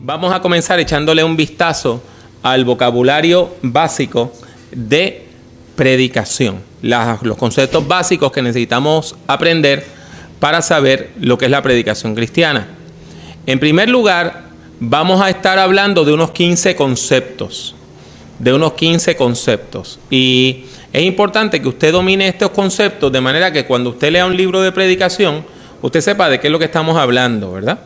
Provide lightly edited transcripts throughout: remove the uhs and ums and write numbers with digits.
Vamos a comenzar echándole un vistazo al vocabulario básico de predicación, los conceptos básicos que necesitamos aprender para saber lo que es la predicación cristiana. En primer lugar, vamos a estar hablando de unos 15 conceptos. Y es importante que usted domine estos conceptos de manera que cuando usted lea un libro de predicación, usted sepa de qué es lo que estamos hablando, ¿verdad?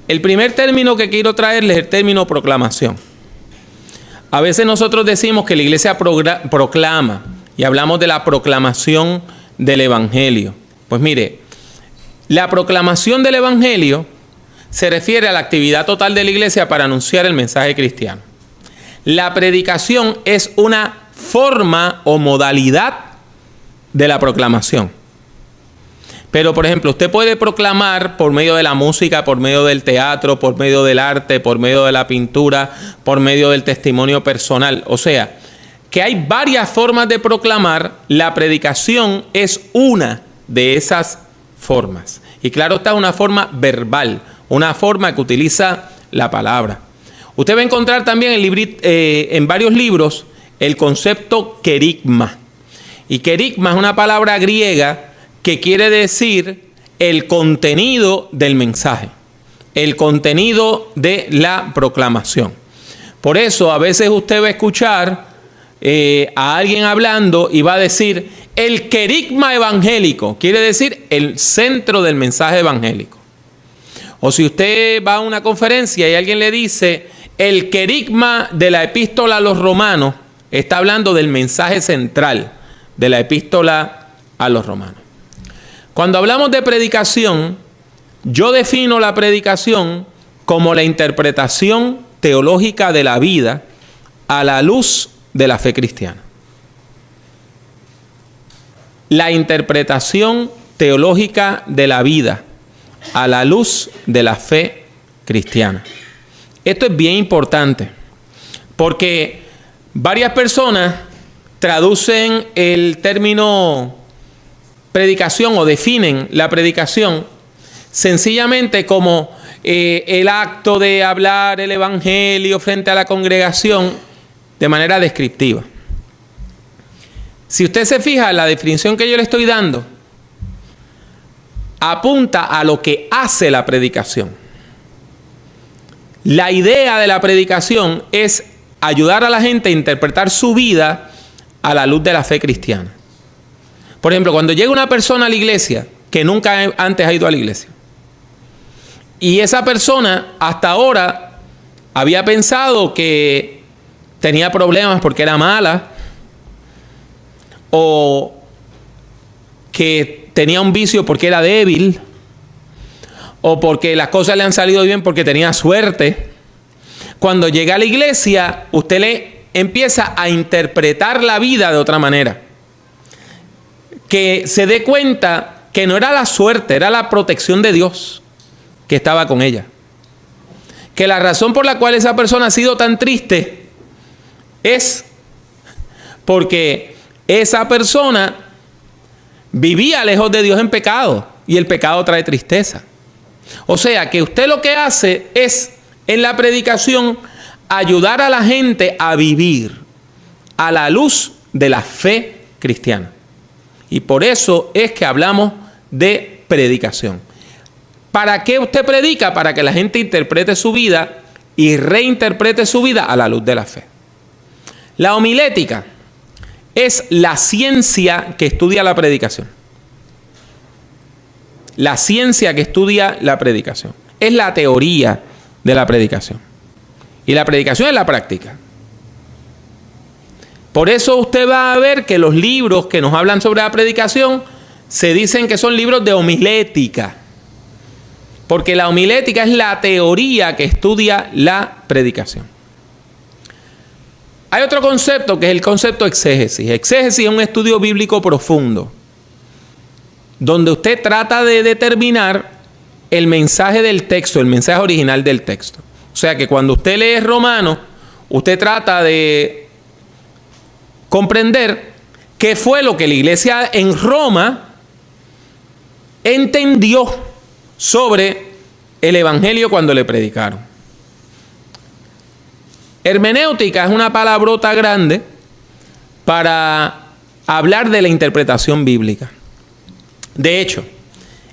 El primer término que quiero traerles es el término proclamación. A veces nosotros decimos que la iglesia proclama y hablamos de la proclamación del evangelio. Pues mire, la proclamación del evangelio se refiere a la actividad total de la iglesia para anunciar el mensaje cristiano. La predicación es una forma o modalidad de la proclamación. Pero, por ejemplo, usted puede proclamar por medio de la música, por medio del teatro, por medio del arte, por medio de la pintura, por medio del testimonio personal. O sea, que hay varias formas de proclamar. La predicación es una de esas formas. Y claro, está una forma verbal, una forma que utiliza la palabra. Usted va a encontrar también en varios libros el concepto querigma. Y querigma es una palabra griega que quiere decir el contenido del mensaje, el contenido de la proclamación. Por eso a veces usted va a escuchar a alguien hablando y va a decir el querigma evangélico, quiere decir el centro del mensaje evangélico. O si usted va a una conferencia y alguien le dice el querigma de la epístola a los romanos, está hablando del mensaje central de la epístola a los romanos. Cuando hablamos de predicación, yo defino la predicación como la interpretación teológica de la vida a la luz de la fe cristiana. La interpretación teológica de la vida a la luz de la fe cristiana. Esto es bien importante porque varias personas traducen el término predicación o definen la predicación sencillamente como el acto de hablar el evangelio frente a la congregación de manera descriptiva. Si usted se fija, la definición que yo le estoy dando apunta a lo que hace la predicación. La idea de la predicación es ayudar a la gente a interpretar su vida a la luz de la fe cristiana. Por ejemplo, cuando llega una persona a la iglesia que nunca antes ha ido a la iglesia y esa persona hasta ahora había pensado que tenía problemas porque era mala o que tenía un vicio porque era débil o porque las cosas le han salido bien porque tenía suerte, cuando llega a la iglesia usted le empieza a interpretar la vida de otra manera. Que se dé cuenta que no era la suerte, era la protección de Dios que estaba con ella. Que la razón por la cual esa persona ha sido tan triste es porque esa persona vivía lejos de Dios en pecado y el pecado trae tristeza. O sea que usted lo que hace es en la predicación ayudar a la gente a vivir a la luz de la fe cristiana. Y por eso es que hablamos de predicación. ¿Para qué usted predica? Para que la gente interprete su vida y reinterprete su vida a la luz de la fe. La homilética es la ciencia que estudia la predicación. La ciencia que estudia la predicación. Es la teoría de la predicación. Y la predicación es la práctica. Por eso usted va a ver que los libros que nos hablan sobre la predicación se dicen que son libros de homilética. Porque la homilética es la teoría que estudia la predicación. Hay otro concepto que es el concepto exégesis. Exégesis es un estudio bíblico profundo, donde usted trata de determinar el mensaje del texto, el mensaje original del texto. O sea que cuando usted lee Romanos, usted trata de comprender qué fue lo que la iglesia en Roma entendió sobre el evangelio cuando le predicaron. Hermenéutica es una palabrota grande para hablar de la interpretación bíblica. De hecho,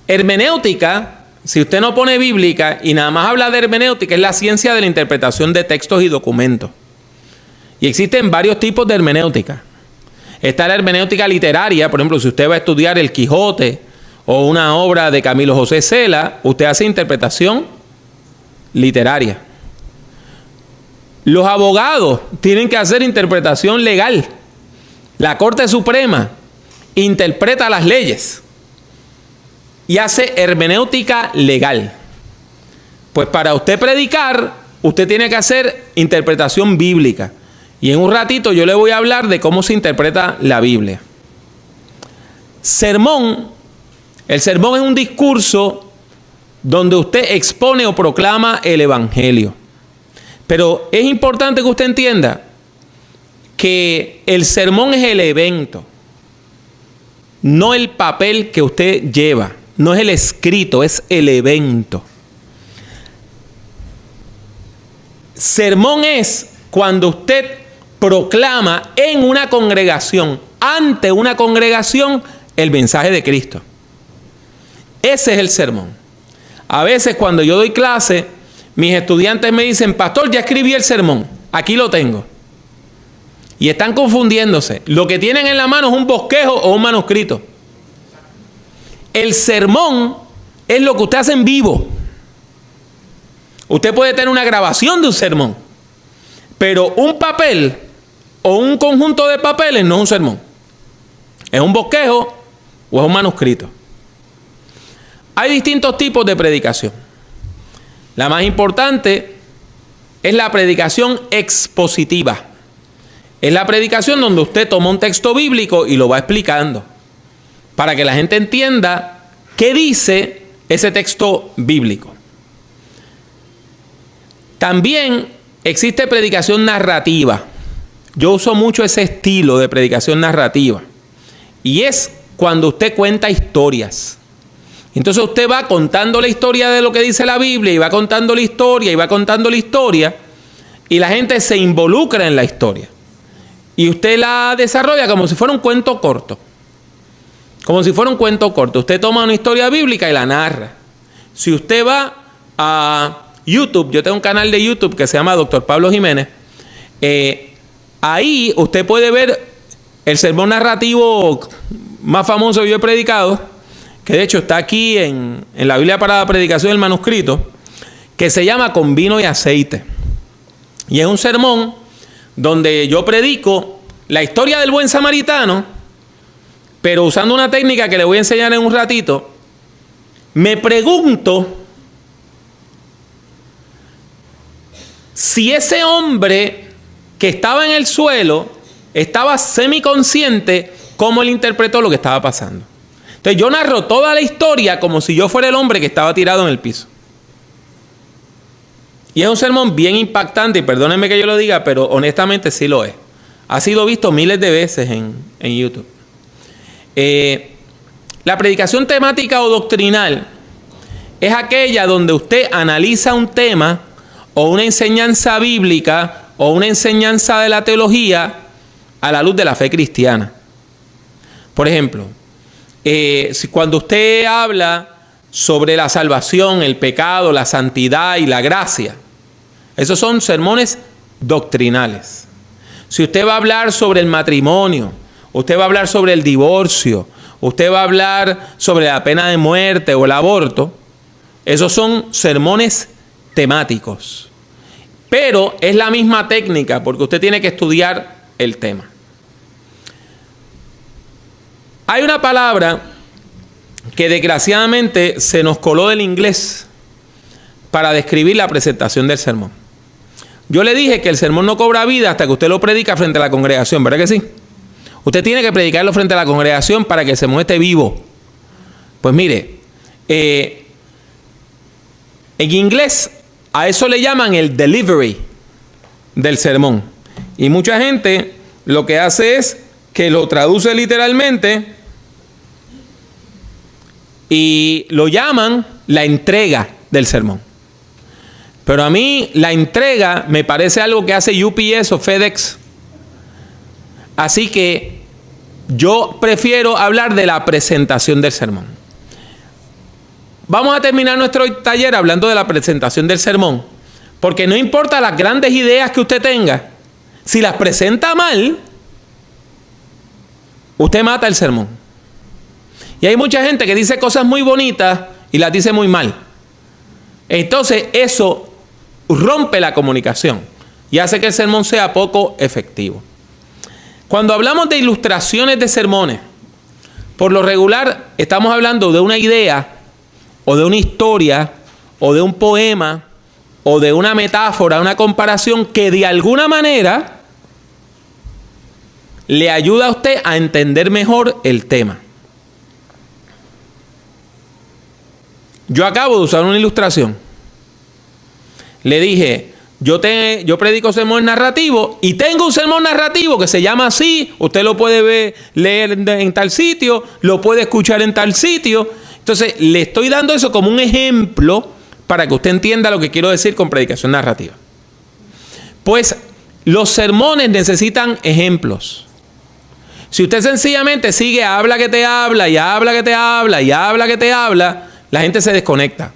hermenéutica, si usted no pone bíblica y nada más habla de hermenéutica, es la ciencia de la interpretación de textos y documentos. Y existen varios tipos de hermenéutica. Está la hermenéutica literaria, por ejemplo, si usted va a estudiar El Quijote o una obra de Camilo José Cela, usted hace interpretación literaria. Los abogados tienen que hacer interpretación legal. La Corte Suprema interpreta las leyes y hace hermenéutica legal. Pues para usted predicar, usted tiene que hacer interpretación bíblica. Y en un ratito yo le voy a hablar de cómo se interpreta la Biblia. Sermón. El sermón es un discurso donde usted expone o proclama el evangelio. Pero es importante que usted entienda que el sermón es el evento, no el papel que usted lleva, no es el escrito, es el evento. Sermón es cuando usted proclama en una congregación, ante una congregación, el mensaje de Cristo. Ese es el sermón. A veces cuando yo doy clase, mis estudiantes me dicen, pastor, ya escribí el sermón, aquí lo tengo. Y están confundiéndose. Lo que tienen en la mano es un bosquejo o un manuscrito. El sermón es lo que usted hace en vivo. Usted puede tener una grabación de un sermón, pero un papel o un conjunto de papeles no es un sermón. Es un bosquejo o es un manuscrito. Hay distintos tipos de predicación. La más importante es la predicación expositiva. Es la predicación donde usted toma un texto bíblico y lo va explicando para que la gente entienda qué dice ese texto bíblico. También existe predicación narrativa. Yo uso mucho ese estilo de predicación narrativa. Y es cuando usted cuenta historias. Entonces usted va contando la historia de lo que dice la Biblia y va contando la historia y va contando la historia y la gente se involucra en la historia. Y usted la desarrolla como si fuera un cuento corto. Como si fuera un cuento corto. Usted toma una historia bíblica y la narra. Si usted va a YouTube, yo tengo un canal de YouTube que se llama Dr. Pablo Jiménez. Ahí usted puede ver el sermón narrativo más famoso que yo he predicado, que de hecho está aquí en la Biblia para la predicación del manuscrito, que se llama Con vino y aceite. Y es un sermón donde yo predico la historia del buen samaritano, pero usando una técnica que le voy a enseñar en un ratito. Me pregunto si ese hombre que estaba en el suelo estaba semiconsciente cómo él interpretó lo que estaba pasando. Entonces yo narro toda la historia como si yo fuera el hombre que estaba tirado en el piso. Y es un sermón bien impactante, y perdónenme que yo lo diga, pero honestamente sí lo es. Ha sido visto miles de veces en YouTube. La predicación temática o doctrinal es aquella donde usted analiza un tema o una enseñanza bíblica o una enseñanza de la teología a la luz de la fe cristiana. Por ejemplo, cuando usted habla sobre la salvación, el pecado, la santidad y la gracia, esos son sermones doctrinales. Si usted va a hablar sobre el matrimonio, usted va a hablar sobre el divorcio, usted va a hablar sobre la pena de muerte o el aborto, esos son sermones temáticos. Pero es la misma técnica porque usted tiene que estudiar el tema. Hay una palabra que desgraciadamente se nos coló del inglés para describir la presentación del sermón. Yo le dije que el sermón no cobra vida hasta que usted lo predica frente a la congregación, ¿verdad que sí? Usted tiene que predicarlo frente a la congregación para que el sermón esté vivo. Pues mire, en inglés a eso le llaman el delivery del sermón. Y mucha gente lo que hace es que lo traduce literalmente y lo llaman la entrega del sermón. Pero a mí la entrega me parece algo que hace UPS o FedEx. Así que yo prefiero hablar de la presentación del sermón. Vamos a terminar nuestro taller hablando de la presentación del sermón. Porque no importa las grandes ideas que usted tenga, si las presenta mal, usted mata el sermón. Y hay mucha gente que dice cosas muy bonitas y las dice muy mal. Entonces eso rompe la comunicación y hace que el sermón sea poco efectivo. Cuando hablamos de ilustraciones de sermones, por lo regular estamos hablando de una idea o de una historia o de un poema o de una metáfora, una comparación que de alguna manera le ayuda a usted a entender mejor el tema. Yo acabo de usar una ilustración. Le dije, yo predico sermón narrativo y tengo un sermón narrativo que se llama así. Usted lo puede leer en tal sitio, lo puede escuchar en tal sitio. Entonces, le estoy dando eso como un ejemplo para que usted entienda lo que quiero decir con predicación narrativa. Pues los sermones necesitan ejemplos. Si usted sencillamente sigue, habla que te habla, y habla que te habla, y habla que te habla, la gente se desconecta.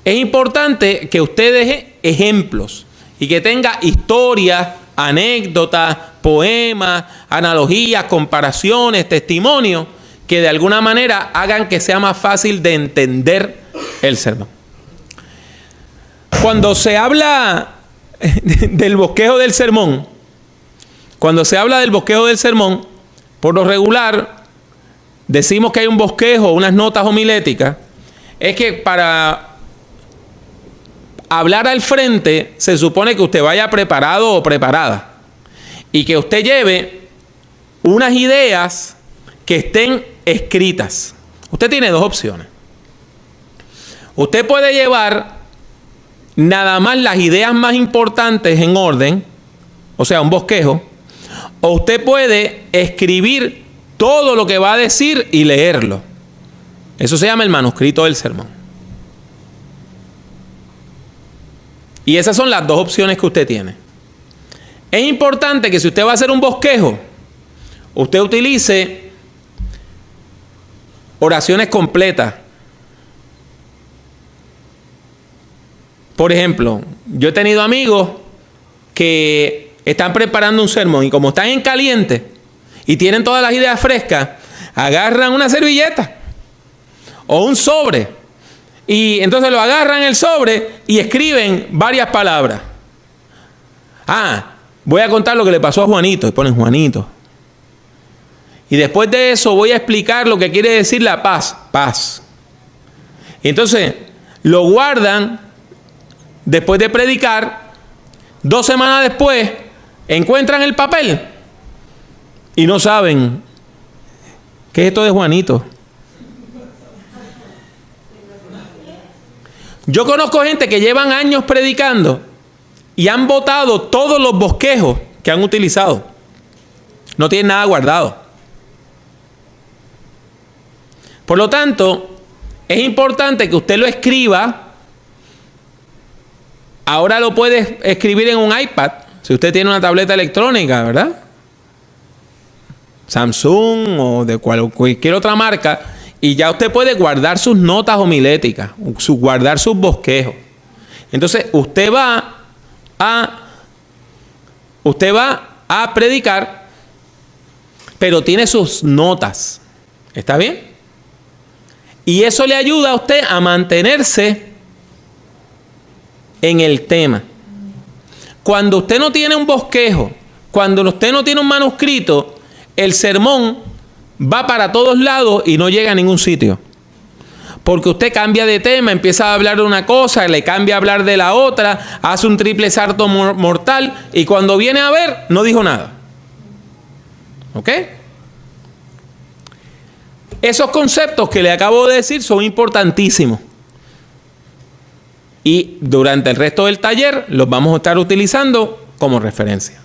Es importante que usted deje ejemplos y que tenga historias, anécdotas, poemas, analogías, comparaciones, testimonios, que de alguna manera hagan que sea más fácil de entender el sermón. Cuando se habla del bosquejo del sermón, por lo regular decimos que hay un bosquejo, unas notas homiléticas. Es que para hablar al frente se supone que usted vaya preparado o preparada y que usted lleve unas ideas que estén escritas. Usted tiene dos opciones. Usted puede llevar nada más las ideas más importantes en orden, o sea, un bosquejo, o usted puede escribir todo lo que va a decir y leerlo. Eso se llama el manuscrito del sermón. Y esas son las dos opciones que usted tiene. Es importante que si usted va a hacer un bosquejo, usted utilice oraciones completas. Por ejemplo, yo he tenido amigos que están preparando un sermón y como están en caliente y tienen todas las ideas frescas, agarran una servilleta o un sobre y entonces lo agarran el sobre y escriben varias palabras. Voy a contar lo que le pasó a Juanito y ponen Juanito. Y después de eso voy a explicar lo que quiere decir la paz. Paz. Y entonces lo guardan. Después de predicar, 2 semanas después, encuentran el papel y no saben qué es esto de Juanito. Yo conozco gente que llevan años predicando y han botado todos los bosquejos que han utilizado. No tienen nada guardado. Por lo tanto, es importante que usted lo escriba. Ahora lo puede escribir en un iPad, si usted tiene una tableta electrónica, ¿verdad? Samsung o de cualquier otra marca, y ya usted puede guardar sus notas homiléticas, guardar sus bosquejos. Entonces, usted va a predicar, pero tiene sus notas. ¿Está bien? Y eso le ayuda a usted a mantenerse en el tema. Cuando usted no tiene un bosquejo, cuando usted no tiene un manuscrito, el sermón va para todos lados y no llega a ningún sitio. Porque usted cambia de tema, empieza a hablar de una cosa, le cambia a hablar de la otra, hace un triple salto mortal y cuando viene a ver, no dijo nada. ¿Ok? Esos conceptos que le acabo de decir son importantísimos. Y durante el resto del taller los vamos a estar utilizando como referencia.